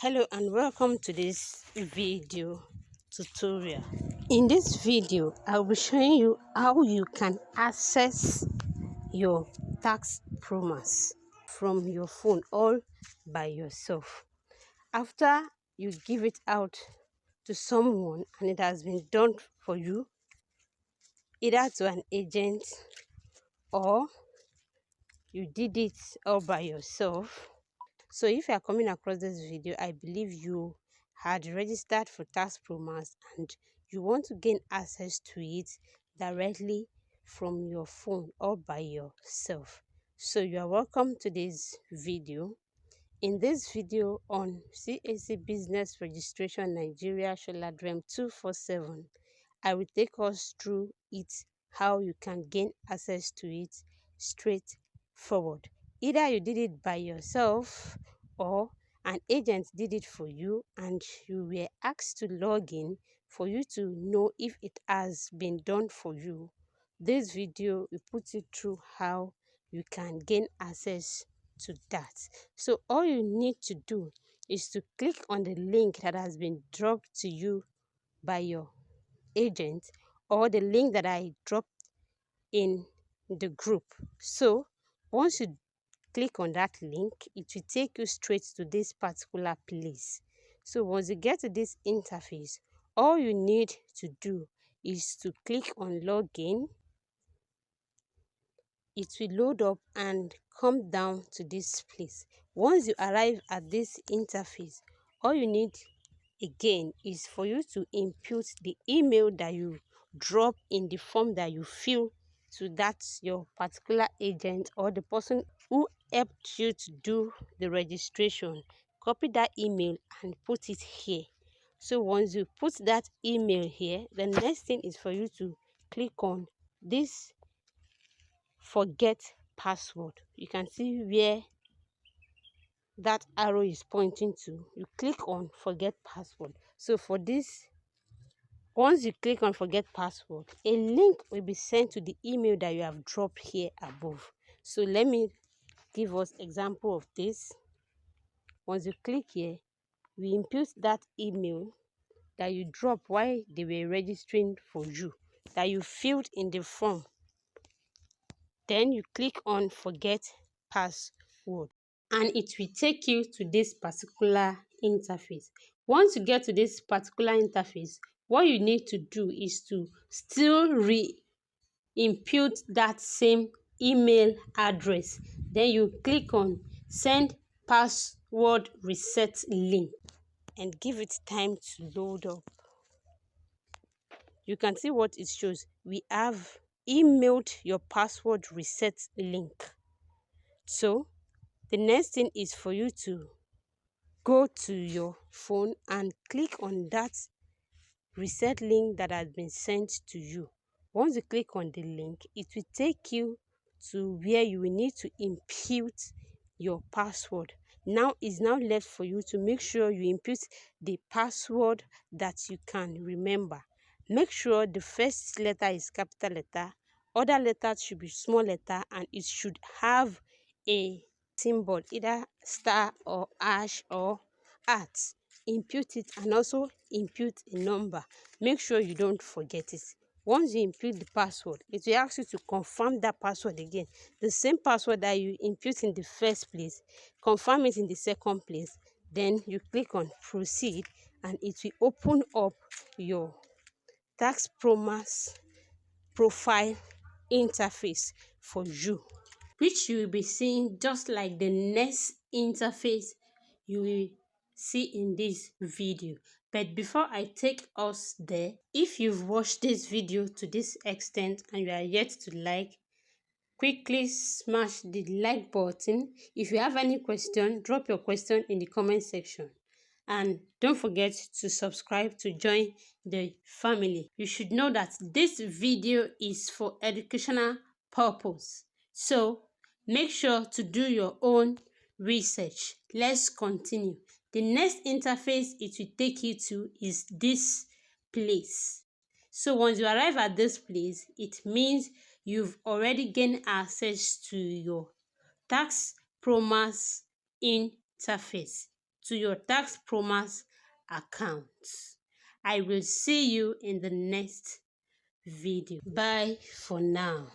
Hello and welcome to this video tutorial. In this video I'll be showing you how you can access your TaxPro Max from your phone all by yourself. After you give it out to someone and it has been done for you, either to an agent or you did it all by yourself. So if you are coming across this video, I believe you had registered for TaxPro Max and you want to gain access to it directly from your phone or by yourself. So you are welcome to this video. In this video on CAC Business Registration Nigeria Sholadrem 247, I will take us through it, how you can gain access to it straightforward. Either you did it by yourself or an agent did it for you and you were asked to log in for you to know if it has been done for you. This video will put you through how you can gain access to that. So all you need to do is to click on the link that has been dropped to you by your agent or the link that I dropped in the group. So once you click on that link, it will take you straight to this particular place. So once you get to this interface, all you need to do is to click on login. It will load up and come down to this place. Once you arrive at this interface, all you need again is for you to input the email that you drop in the form that you fill to that your particular agent or the person who helped you to do the registration. Copy that email and put it here. So once you put that email here, the next thing is for you to click on this forget password. You can see where that arrow is pointing to. You click on forget password. So for this, once you click on forget password, a link will be sent to the email that you have dropped here above. So let me give us example of this. Once you click here, we input that email that you dropped while they were registering for you, that you filled in the form. Then you click on forget password and it will take you to this particular interface. Once you get to this particular interface, what you need to do is to still input that same email address. Then you click on send password reset link and give it time to load up. You can see what it shows. We have emailed your password reset link. So the next thing is for you to go to your phone and click on that reset link that has been sent to you. Once you click on the link, it will take you to where you will need to input your password. Now it's now left for you to make sure you input the password that you can remember. Make sure the first letter is capital letter, other letters should be small letter, and it should have a symbol, either star or hash or at. Input it and also input a number. Make sure you don't forget it. Once you input the password, it will ask you to confirm that password again. The same password that you input in the first place, confirm it in the second place. Then you click on proceed and it will open up your TaxPro Max profile interface for you, which you will be seeing just like the next interface you will see in this video. But before I take us there, if you've watched this video to this extent and you are yet to like, quickly smash the like button. If you have any question, drop your question in the comment section. And don't forget to subscribe to join the family. You should know that this video is for educational purpose. So make sure to do your own research. Let's continue. The next interface it will take you to is this place. So once you arrive at this place, it means you've already gained access to your TaxPro Max interface. to your TaxPro Max account. I will see you in the next video. Bye for now.